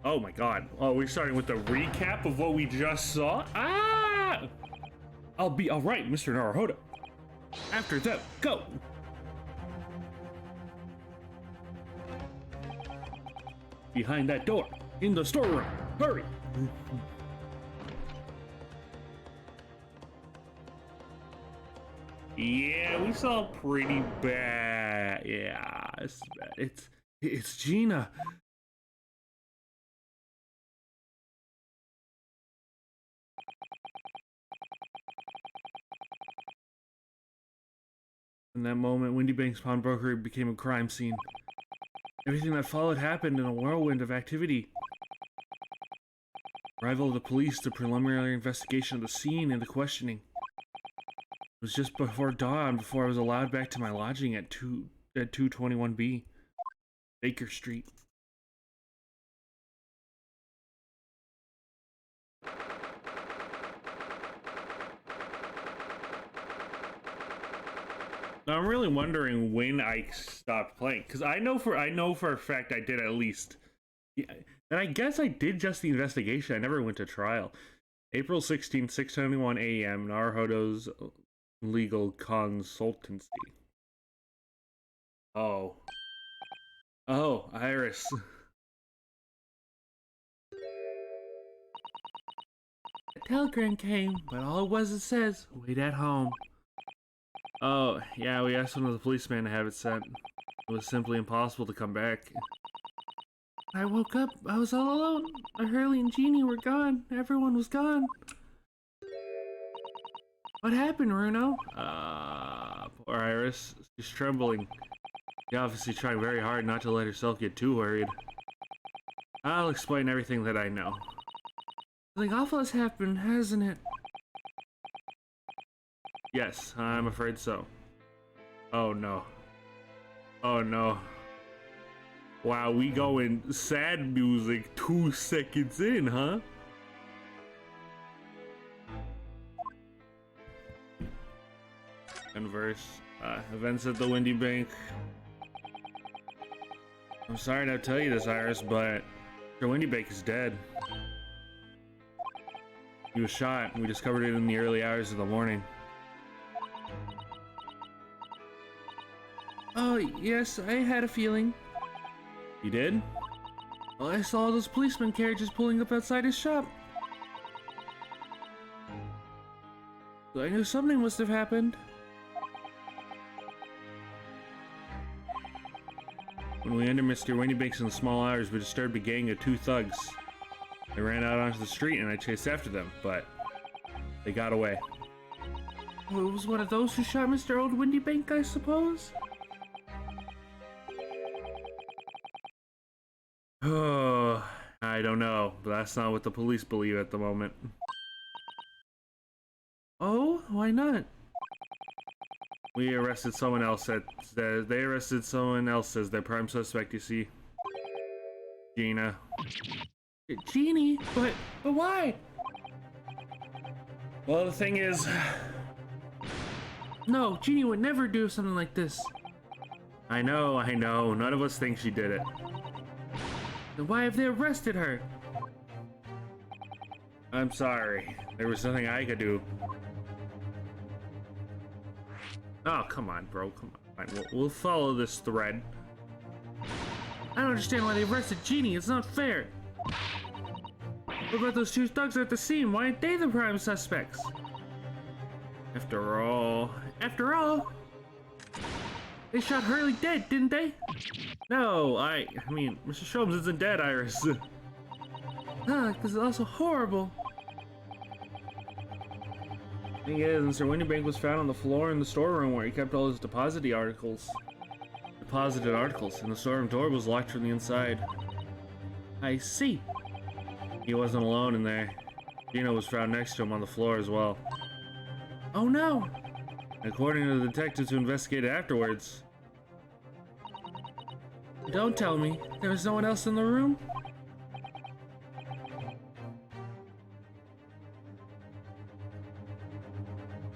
Oh my god. Oh, we're starting with the recap of what we just saw? Ah! I'll be alright, Mr. Naruhodo. After them, go! Behind that door, in the storeroom, hurry! Yeah, we saw pretty bad. Yeah, it's bad. It's Gina. In that moment, Windy Bank's pawnbroker became a crime scene. Everything that followed happened in a whirlwind of activity. Arrival of the police, the preliminary investigation of the scene, and the questioning. It was just before dawn before I was allowed back to my lodging at 221B, Baker Street. Now I'm really wondering when I stopped playing, because I know for a fact I did at least. Yeah, and I guess I did just the investigation. I never went to trial. April 16th, 6:21 a.m. Naruhodo's legal consultancy. Oh. Oh, Iris. A telegram came, but all it was, it says, wait at home. Oh, yeah, we asked one of the policemen to have it sent. It was simply impossible to come back. I woke up, I was all alone. Hurley and Jeannie were gone. Everyone was gone. What happened, Runo? Poor Iris. She's trembling. She's obviously trying very hard not to let herself get too worried. I'll explain everything that I know. Something awful has happened, hasn't it? Yes, I'm afraid so. Oh no. Oh no. Wow, we going sad music 2 seconds in, huh? Converse. Events at the Windy Bank. I'm sorry to tell you this, Iris, but the Windy Bank is dead. He was shot, and we discovered it in the early hours of the morning. Oh, yes, I had a feeling. You did? Well, I saw those policeman carriages pulling up outside his shop. So I knew something must have happened. When we entered Mr. Windybanks in the small hours, we disturbed a gang of 2 thugs. They ran out onto the street and I chased after them, but they got away. Oh, it was one of those who shot Mr. Old Windybank, I suppose? Oh, I don't know, but that's not what the police believe at the moment. Oh, why not? We arrested someone else they arrested someone else as their prime suspect, you see. Gina. Jeannie? But why? Well, the thing is... No, Jeannie would never do something like this. I know. None of us think she did it. Then why have they arrested her? I'm sorry. There was nothing I could do. Oh, come on, bro. Come on. We'll follow this thread. I don't understand why they arrested Jeannie. It's not fair. What about those 2 thugs at the scene? Why aren't they the prime suspects? After all, they shot Hurley dead, didn't they? No, I mean, Mr. Sholmes isn't dead, Iris. Because it's also horrible. Thing is, Mr. Windybank was found on the floor in the storeroom where he kept all his deposited articles, and the storeroom door was locked from the inside. I see. He wasn't alone in there. Gina was found next to him on the floor as well. Oh no! According to the detectives who investigated afterwards. Don't tell me, there was no one else in the room?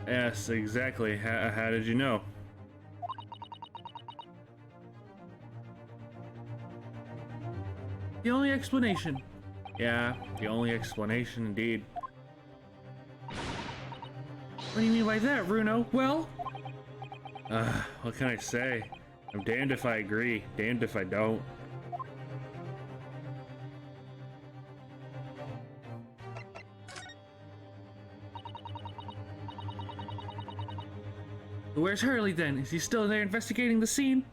Yes, exactly. How did you know? The only explanation. Yeah, the only explanation indeed. What do you mean by that, Runo? Well? What can I say? I'm damned if I agree, damned if I don't. Where's Hurley then? Is he still there investigating the scene?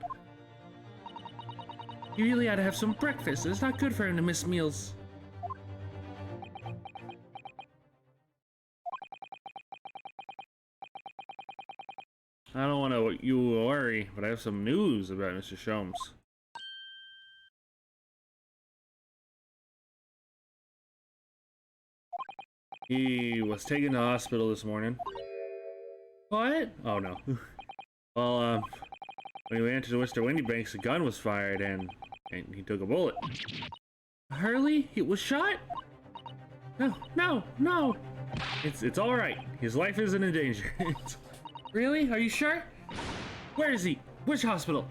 He really ought to have some breakfast. It's not good for him to miss meals. I don't want to you worry, but I have some news about Mr. Sholmes. He was taken to hospital this morning. What? Oh no. Well, when he entered Mr. Windybanks, a gun was fired and he took a bullet. Hurley? He was shot? No, no, no! It's all right. His life isn't in danger. Really? Are you sure? Where is he? Which hospital?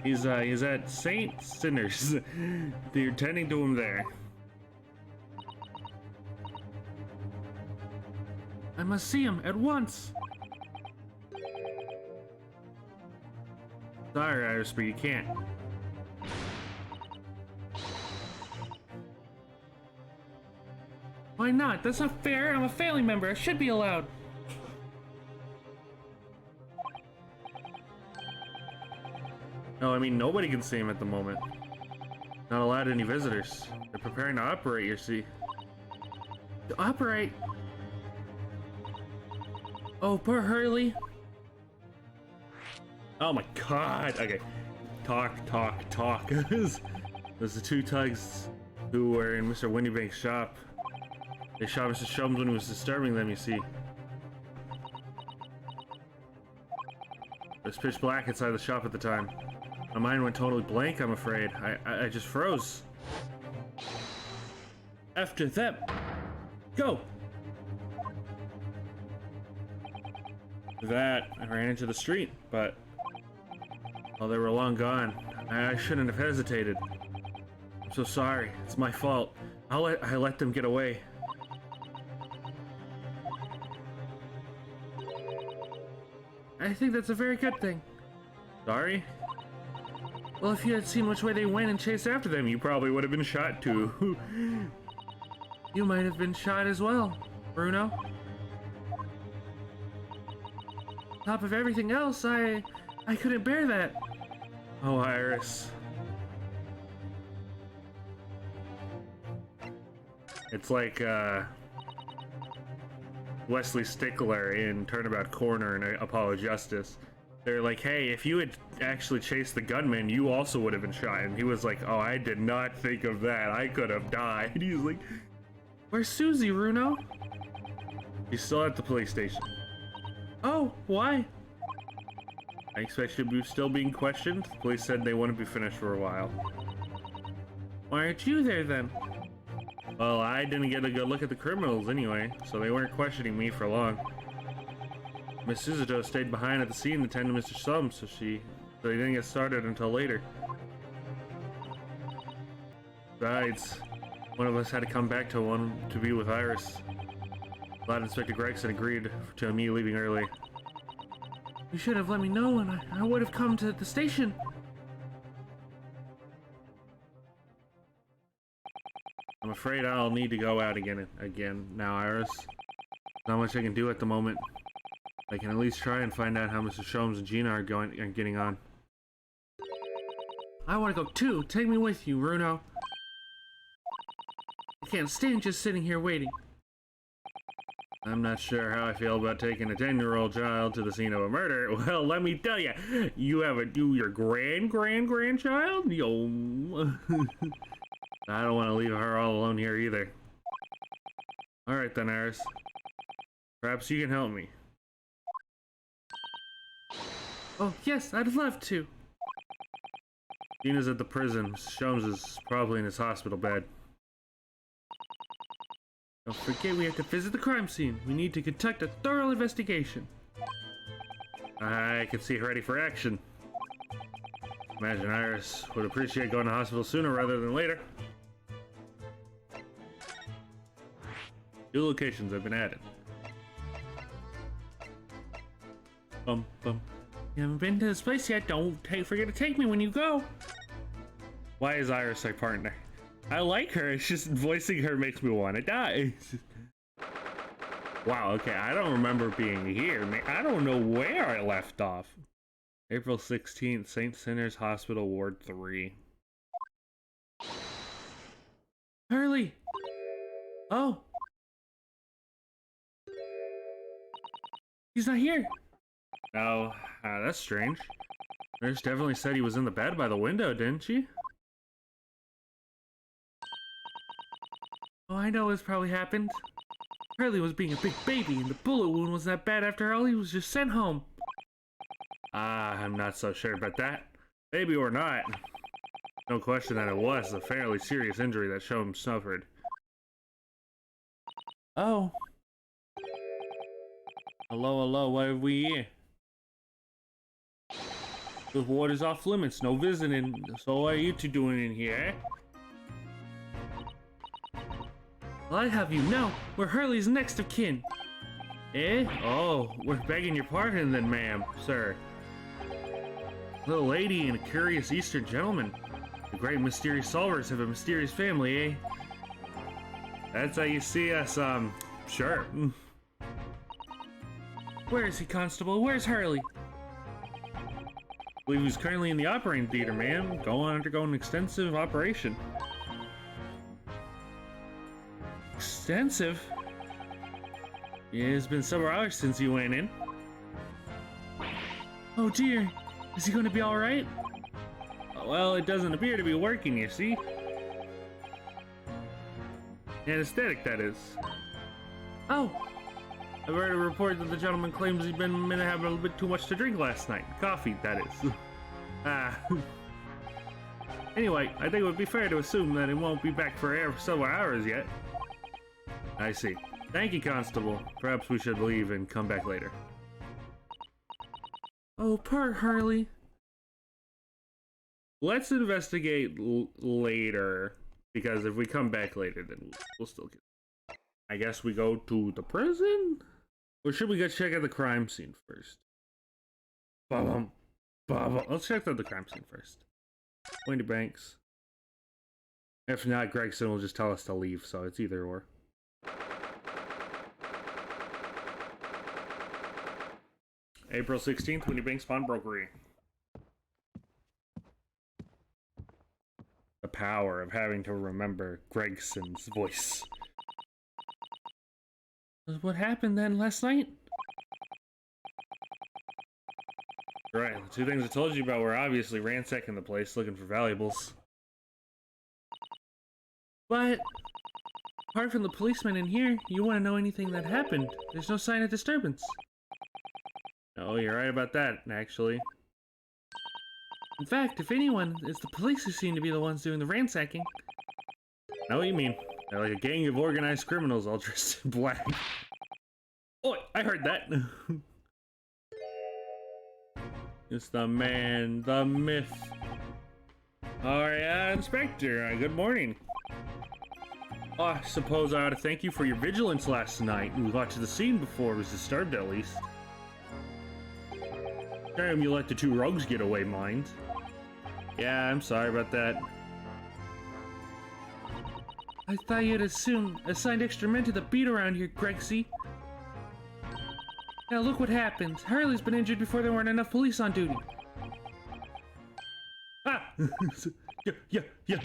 He's at St. Sinners. They're tending to him there. I must see him at once. Sorry, Iris, but you can't. Why not? That's not fair. I'm a family member. I should be allowed. No, I mean, nobody can see him at the moment. Not allowed any visitors. They're preparing to operate, you see. To operate? Oh, poor Hurley. Oh my god. Okay. Talk. There's the two thugs who were in Mr. Windybank's shop. They shot Mr. Sholmes when he was disturbing them, you see. It was pitch black inside the shop at the time. My mind went totally blank, I'm afraid. I just froze. After them. Go! That, I ran into the street, but... well, they were long gone. I shouldn't have hesitated. I'm so sorry. It's my fault. I let them get away. I think that's a very good thing. Sorry? Well, if you had seen which way they went and chased after them, you probably would have been shot too. You might have been shot as well, Bruno. Top of everything else, I couldn't bear that. Oh, Iris. It's like, Wesley Stickler in Turnabout Corner in Apollo Justice. They're like, hey, if you had actually chased the gunman, you also would have been shot. And he was like, oh, I did not think of that. I could have died. He's like, where's Susie, Runo? She's still at the police station. Oh, why? I expect she'll be still being questioned. The police said they wouldn't be finished for a while. Why aren't you there then? Well, I didn't get a good look at the criminals anyway, so they weren't questioning me for long. Miss Suzuto stayed behind at the scene to tend to Mr. Sholmes, so they didn't get started until later. Besides, one of us had to come back to be with Iris. Glad Inspector Gregson agreed to me leaving early. You should have let me know, and I would have come to the station. I'm afraid I'll need to go out again now, Iris. Not much I can do at the moment. I can at least try and find out how Mr. Sholmes and Gina are getting on. I want to go too. Take me with you, Runo. I can't stand just sitting here waiting. I'm not sure how I feel about taking a 10-year-old child to the scene of a murder. Well, let me tell you, your grandchild? Yo. I don't want to leave her all alone here either. Alright then, Iris. Perhaps you can help me. Oh, yes, I'd love to. Gina's at the prison. Sholmes is probably in his hospital bed. Don't forget we have to visit the crime scene. We need to conduct a thorough investigation. I can see her ready for action. Imagine Iris would appreciate going to hospital sooner rather than later. New locations have been added. You haven't been to this place yet. Don't forget to take me when you go. Why is Iris my partner? I like her. It's just voicing her makes me want to die. Wow, okay, I don't remember being here. Man, I don't know where I left off. April 16th, St. Sinners Hospital, Ward 3. Harley! Oh! He's not here! No, that's strange. Nurse definitely said he was in the bed by the window, didn't she? Oh, I know what's probably happened. Harley was being a big baby, and the bullet wound was that bad after all. He was just sent home. I'm not so sure about that. Maybe or not. No question that it was a fairly serious injury that Sholem suffered. Oh. Hello, what have we here? The ward is off limits, no visiting. So what are you two doing in here, eh? Well, I have you know, we're Harley's next of kin. Eh? Oh, we're begging your pardon then, ma'am, sir. Little lady and a curious Eastern gentleman. The great mysterious solvers have a mysterious family, eh? That's how you see us, sure. Where is he, Constable? Where's Harley? I believe he's currently in the operating theater, ma'am. Undergoing an extensive operation. Extensive? Yeah, it's been several hours since he went in. Oh dear, is he going to be alright? Well, it doesn't appear to be working, you see. Anesthetic, that is. Oh! I've heard a report that the gentleman claims he's been having a little bit too much to drink last night. Coffee, that is. Anyway, I think it would be fair to assume that he won't be back for several hours yet. I see. Thank you, Constable. Perhaps we should leave and come back later. Oh, poor Harley. Let's investigate later, because if we come back later, then we'll still get... I guess we go to the prison? Or should we go check out the crime scene first? Let's check out the crime scene first. Wendy Banks. If not, Gregson will just tell us to leave, so it's either or. April 16th, Wendy Banks Pawnbrokery. The power of having to remember Gregson's voice. What happened then last night? Right, the two things I told you about were obviously ransacking the place looking for valuables. But apart from the policeman in here, you want to know anything that happened. There's no sign of disturbance. Oh, you're right about that, actually. In fact, if anyone, it's the police who seem to be the ones doing the ransacking. I know what you mean. They're like a gang of organized criminals all dressed in black. Oh, I heard that. It's the man, the myth. Alright, Inspector, good morning. Oh, I suppose I ought to thank you for your vigilance last night. We got to the scene before it was disturbed, at least. Damn, you let the two rogues get away, mind. Yeah, I'm sorry about that. I thought you'd assigned extra men to the beat around here, Gregsy. Now look what happened. Harley's been injured before there weren't enough police on duty. Ah! yeah.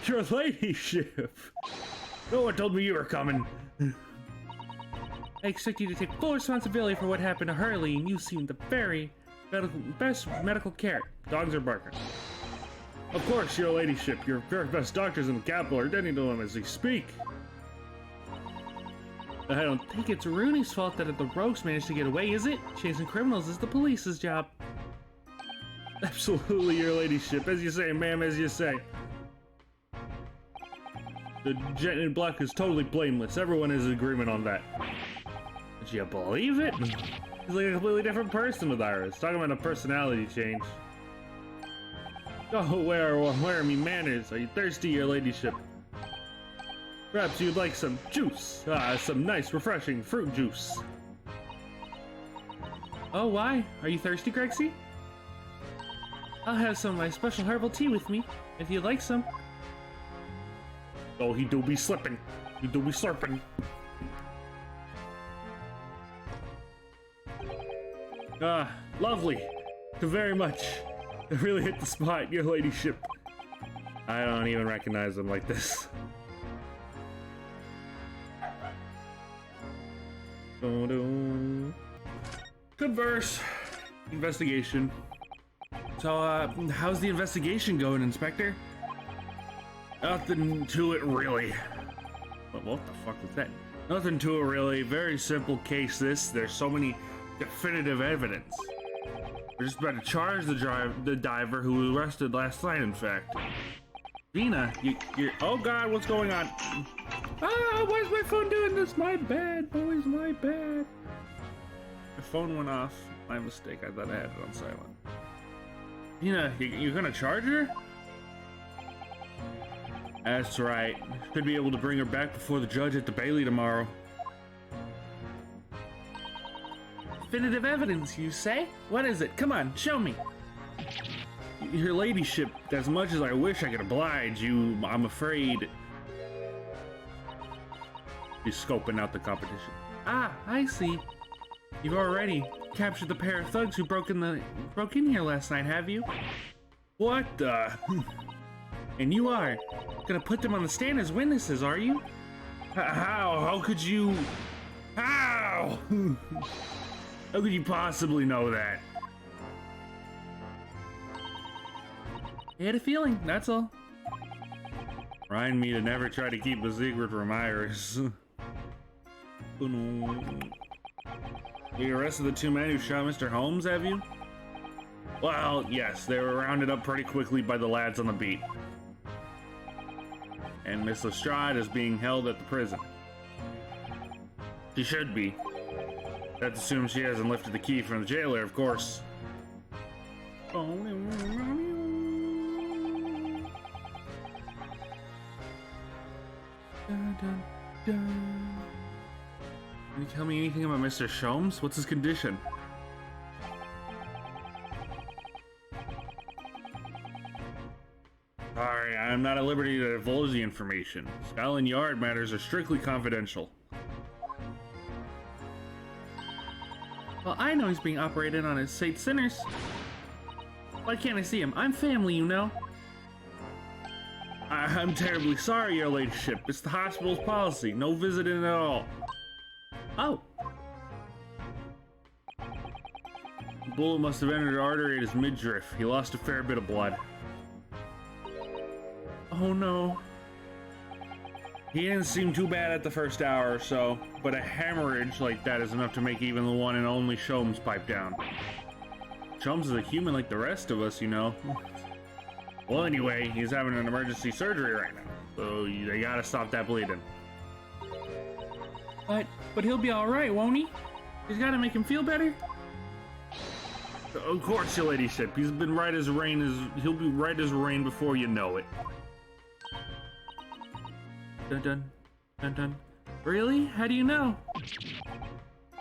Your ladyship. No one told me you were coming. I expect you to take full responsibility for what happened to Harley, and you seem the very best medical care. Dogs are barking. Of course, your ladyship. Your very best doctors in the capital are attending to him as they speak. I don't think it's Rooney's fault that the rogues managed to get away, is it? Chasing criminals is the police's job. Absolutely, your ladyship. As you say, ma'am, as you say. The gent in black is totally blameless. Everyone is in agreement on that. Did you believe it? He's like a completely different person with Iris. Talking about a personality change. Oh, where are me manners? Are you thirsty, your ladyship? Perhaps you'd like some juice. Some nice, refreshing fruit juice. Oh, why? Are you thirsty, Grexy? I'll have some of my special herbal tea with me, if you'd like some. Oh, he do be slipping. He do be slurping. Lovely. Thank you very much. It really hit the spot, your ladyship. I don't even recognize them like this. Converse. Investigation. So, how's the investigation going, Inspector? Nothing to it, really. But what the fuck was that? Nothing to it, really. Very simple case, this. There's so many definitive evidence. We're just about to charge the diver who was arrested last night, in fact. Vina, you're... Oh, God, what's going on? Ah, why's my phone doing this? My bad, boys, my bad. My phone went off. My mistake. I thought I had it on silent. Vina, you're gonna charge her? That's right. Should be able to bring her back before the judge at the Bailey tomorrow. Definitive evidence, you say? What is it? Come on, show me. Your ladyship, as much as I wish I could oblige you, I'm afraid... He's scoping out the competition. Ah, I see. You've already captured the pair of thugs who broke in here last night, have you? What the... And you are gonna put them on the stand as witnesses, are you? How? How could you... How? How could you possibly know that? I had a feeling, that's all. Remind me to never try to keep a secret from Iris. You arrested the two men who shot Mr. Holmes, have you? Well, yes, they were rounded up pretty quickly by the lads on the beat. And Miss Lestrade is being held at the prison. She should be. That assumes she hasn't lifted the key from the jailer, of course. Dun, dun, dun. Can you tell me anything about Mr. Sholmes? What's his condition? Sorry, I'm not at liberty to divulge the information. Scotland Yard matters are strictly confidential. Well, I know he's being operated on as St. Sinners. Why can't I see him? I'm family, you know. I'm terribly sorry, your ladyship. It's the hospital's policy. No visiting at all. Oh. The bullet must have entered an artery at his midriff. He lost a fair bit of blood. Oh no. He didn't seem too bad at the first hour or so, but a hemorrhage like that is enough to make even the one and only Sholmes pipe down. Sholmes is a human like the rest of us, you know. Well, anyway, he's having an emergency surgery right now, so they gotta stop that bleeding. But he'll be all right, won't he? He's gotta make him feel better. Of course, your ladyship. He's been right as rain. He'll be right as rain before you know it. Dun dun dun dun. Really? How do you know?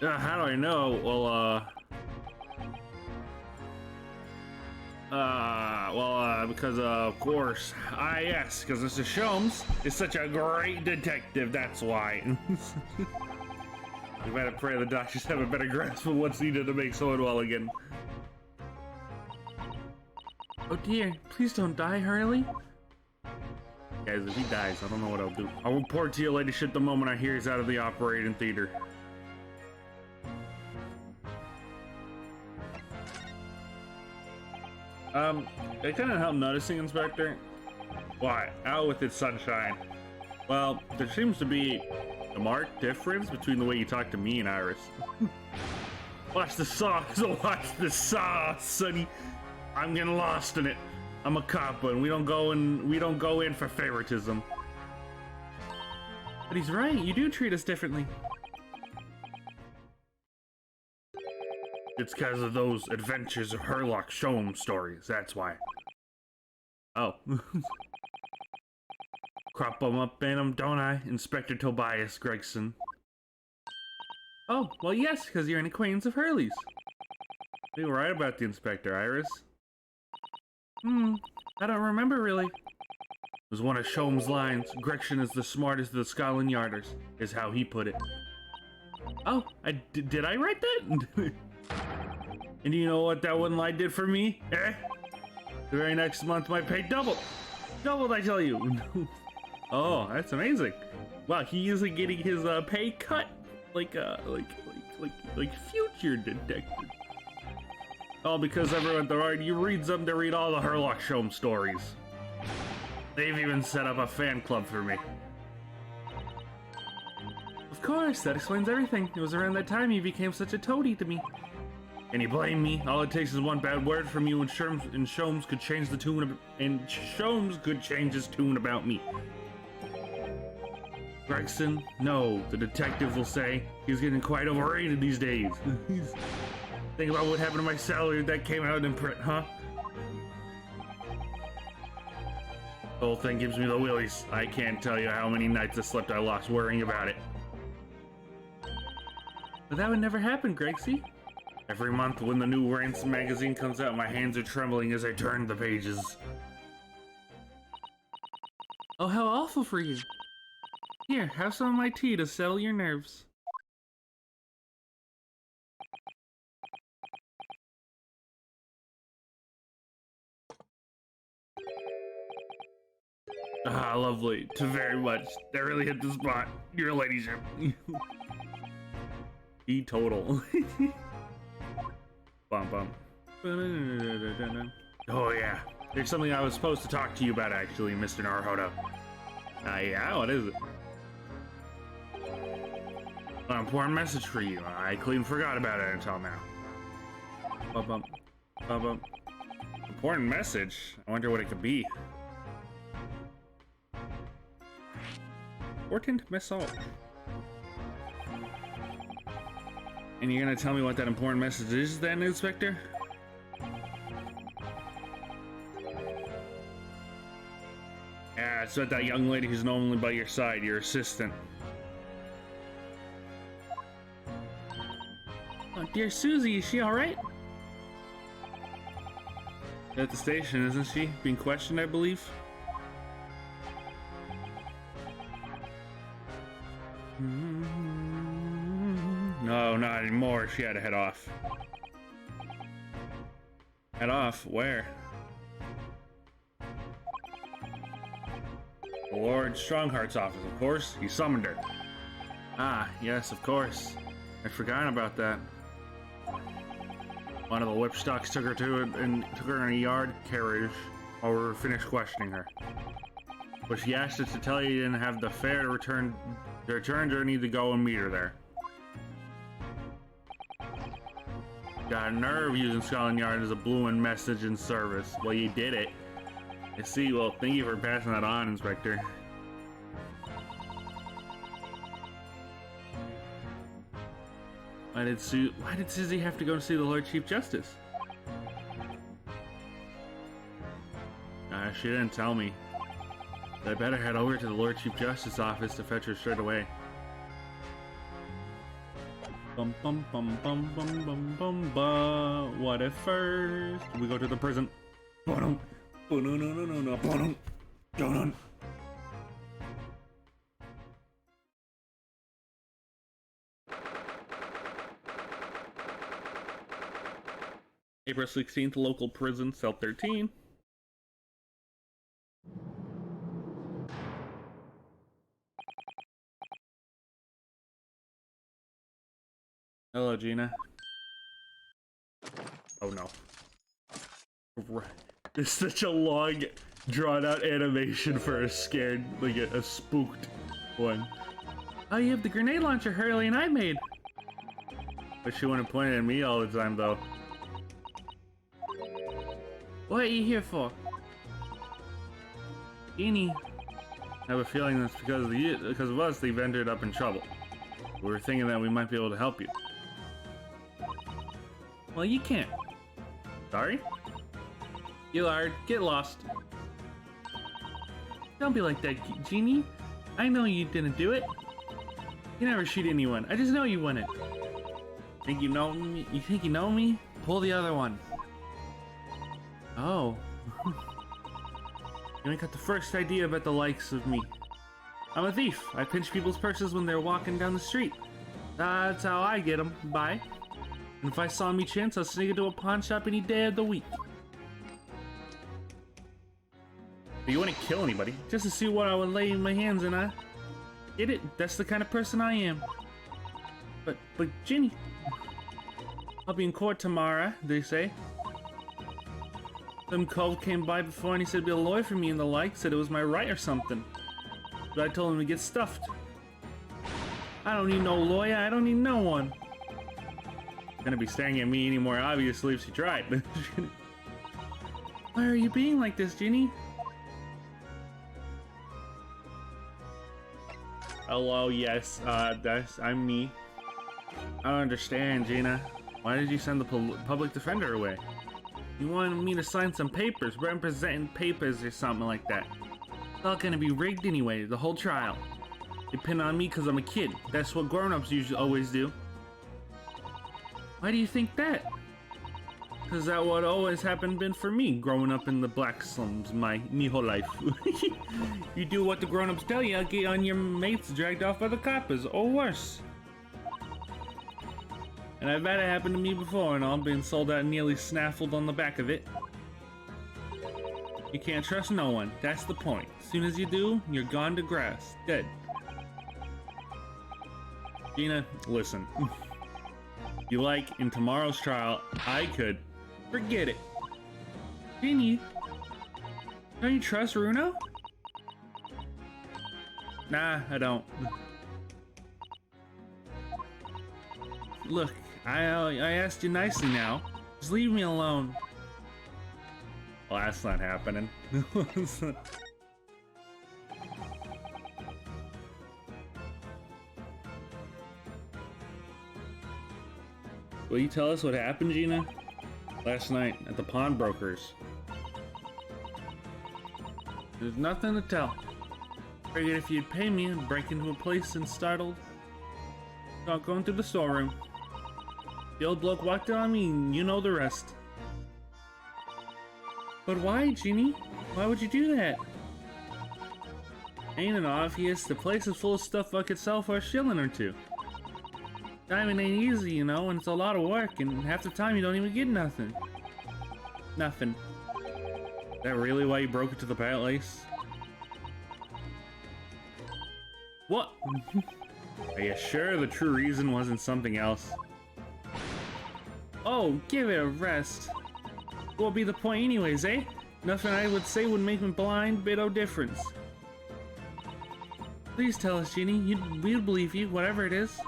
How do I know? Well, because of course. Yes, because Mr. Sholmes is such a great detective. That's why. We better pray the doctors have a better grasp of what's needed to make someone well again. Oh dear, please don't die, Hurley. Guys, if he dies, I don't know what I'll do. I'll report to your ladyship the moment I hear he's out of the operating theater. I couldn't help noticing, Inspector. Why? Out with its sunshine. Well, there seems to be a marked difference between the way you talk to me and Iris. Watch the sauce, watch the sauce, sonny. I'm getting lost in it. I'm a cop, and we don't go in for favoritism. But he's right. You do treat us differently. It's because of those Adventures of Herlock Sholmes stories. That's why. Oh. Crop 'em up in 'em, don't I? Inspector Tobias Gregson. Oh, well yes, because you're an acquaintance of Hurley's. You were right about the inspector, Iris. I don't remember really. It was one of Sholmes' lines. Gregson is the smartest of the Scotland Yarders, is how he put it. Oh, did I write that? And do you know what that one line did for me? Eh? The very next month my pay doubled. Doubled, I tell you. Oh, that's amazing. Wow, he isn't getting his pay cut like future detective. Oh, because everyone, you read them to read all the Herlock Sholmes stories. They've even set up a fan club for me. Of course, that explains everything. It was around that time you became such a toady to me. Can you blame me? All it takes is one bad word from you and Sholmes could change the tune Sholmes could change his tune about me. Gregson? No, the detectives will say he's getting quite overrated these days. Think about what happened to my salary that came out in print, huh? The whole thing gives me the willies. I can't tell you how many nights of sleep I lost worrying about it. But that would never happen, Gregsy. Every month when the new Ransom magazine comes out, my hands are trembling as I turn the pages. Oh, how awful for you. Here, have some of my tea to settle your nerves. Ah, lovely. To very much. That really hit the spot. Your ladyship. Total. Bum bum. Oh yeah. There's something I was supposed to talk to you about actually, Mr. Naruhodo. Yeah, what is it? An important message for you. I clean forgot about it until now. Bum bum. Bum bum. Important message? I wonder what it could be. Important message. And you're gonna tell me what that important message is then, Inspector? Yeah, it's about that young lady who's normally by your side, your assistant. Oh, dear Susie, is she alright? At the station, isn't she? Being questioned, I believe. No, not anymore. She had to head off. Head off? Where? Lord Strongheart's office, of course. He summoned her. Ah, yes, of course. I'd forgotten about that. One of the Whipstocks took her in a yard carriage while we were finished questioning her. But she asked us to tell you didn't have the fare to return journey to go and meet her there. Got a nerve using Scotland Yard as a bloomin' message in service. Well, you did it. I see. Well, thank you for passing that on, Inspector. Why did Susie have to go see the Lord Chief Justice? She didn't tell me. But I better head over to the Lord Chief Justice office to fetch her straight away. Bum bum bum bum bum bum bum bum. What if first we go to the prison? Ba-dum. Ba-dum-dum-dum-dum. Ba-dum. Dum-dum. April 16th, local prison, cell 13. Hello, Gina. Oh no. It's such a long, drawn-out animation for a scared, like a spooked one. Oh, you have the grenade launcher Hurley and I made. But she wouldn't point it at me all the time, though. What are you here for? Jeannie. I have a feeling that's because of us they've ended up in trouble. We were thinking that we might be able to help you. Well, you can't. Sorry? You lied. Get lost. Don't be like that, Genie. I know you didn't do it. You never shoot anyone. I just know you wouldn't. Think you know me? You think you know me? Pull the other one. Oh. You ain't got the first idea about the likes of me. I'm a thief. I pinch people's purses when they're walking down the street. That's how I get them. Bye. And if I saw me chance, I'll sneak into a pawn shop any day of the week. You wouldn't kill anybody, just to see what I would lay my hands in, huh? Get it? That's the kind of person I am. But Ginny, I'll be in court tomorrow, they say. Some cove came by before and he said he'd be a lawyer for me and the like, said it was my right or something. But I told him to get stuffed. I don't need no lawyer, I don't need no one. Gonna be staring at me anymore, obviously, if she tried. Why are you being like this, Ginny? Hello, yes, I'm me. I don't understand, Gina. Why did you send the public defender away? You wanted me to sign some papers, representing papers or something like that. It's all gonna be rigged anyway, the whole trial. They pin on me because I'm a kid. That's what grown-ups usually always do. Why do you think that? Because that what always been for me, growing up in the black slums my whole life. You do what the grown-ups tell you, I'll get on your mates dragged off by the coppers, or worse. And I've had it happen to me before, and I'm being sold out nearly snaffled on the back of it. You can't trust no one, that's the point. As soon as you do, you're gone to grass, dead. Gina, listen. You like, in tomorrow's trial, I could. Forget it. Ginny, don't you trust Runo? Nah, I don't. Look, I asked you nicely now. Just leave me alone. Well, that's not happening. Will you tell us what happened, Gina? Last night at the pawnbrokers. There's nothing to tell. Figured if you'd pay me, I'd break into a place and startled. Start going through the storeroom. The old bloke walked in on me, and you know the rest. But why, Genie? Why would you do that? Ain't it obvious? The place is full of stuff I could sell for a shilling or two. Diamond ain't easy, you know, and it's a lot of work, and half the time you don't even get nothing. Nothing. Is that really why you broke into the place? What? Are you sure the true reason wasn't something else? Oh, give it a rest. What would be the point anyways, eh? Nothing I would say would make me blind bit of difference. Please tell us, Genie. We'd believe you, whatever it is.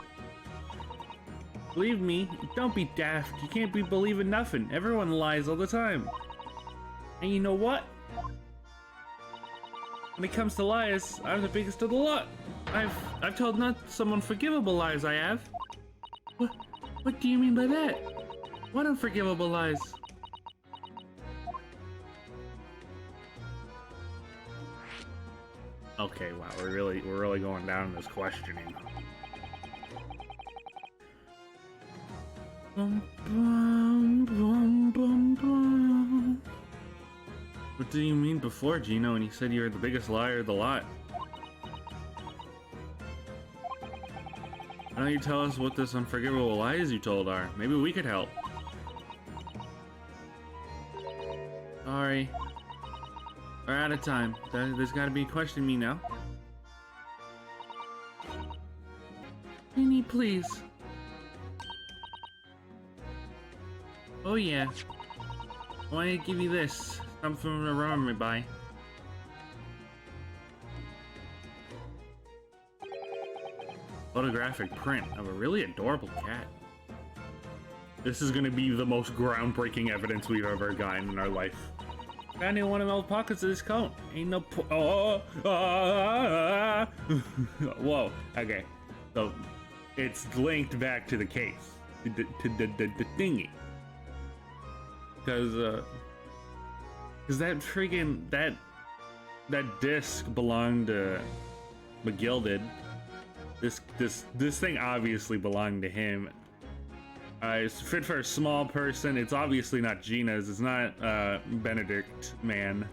Believe me, don't be daft. You can't be believing nothing. Everyone lies all the time. And you know what? When it comes to lies, I'm the biggest of the lot. I've told not some unforgivable lies, I have. What do you mean by that? What unforgivable lies? Okay, wow, we're really going down in this questioning. Bum, bum, bum, bum, bum. What do you mean before, Gino, when you said you were the biggest liar of the lot? Why don't you tell us what this unforgivable lies you told are? Maybe we could help. Sorry. We're out of time. There's gotta be a question me now. Ginny, please. Oh yeah. I want to give you this. Something to remember me by. Photographic print of a really adorable cat. This is gonna be the most groundbreaking evidence we've ever gotten in our life. Found in one of the old pockets of this coat. Ain't no Whoa, okay. So, it's linked back to the case. To the thingy. Because that That disc belonged to McGilded. This thing obviously belonged to him. It's fit for a small person. It's obviously not Gina's. It's not Benedict, man.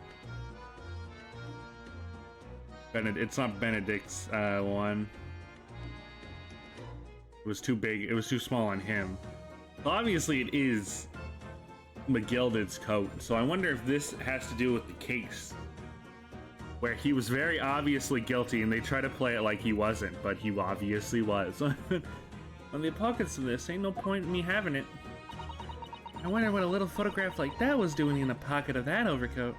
It's not Benedict's one. It was too big. It was too small on him. So obviously it is McGilded's coat. So I wonder if this has to do with the case, where he was very obviously guilty and they try to play it like he wasn't, but he obviously was. On the pockets of this, ain't no point in me having it. I wonder what a little photograph like that was doing in the pocket of that overcoat.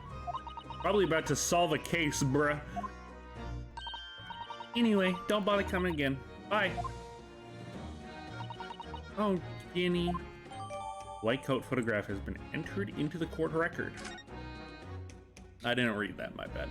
Probably about to solve a case, bruh. Anyway, don't bother coming again. Bye. Oh, Guinea. White coat photograph has been entered into the court record. I didn't read that, my bad.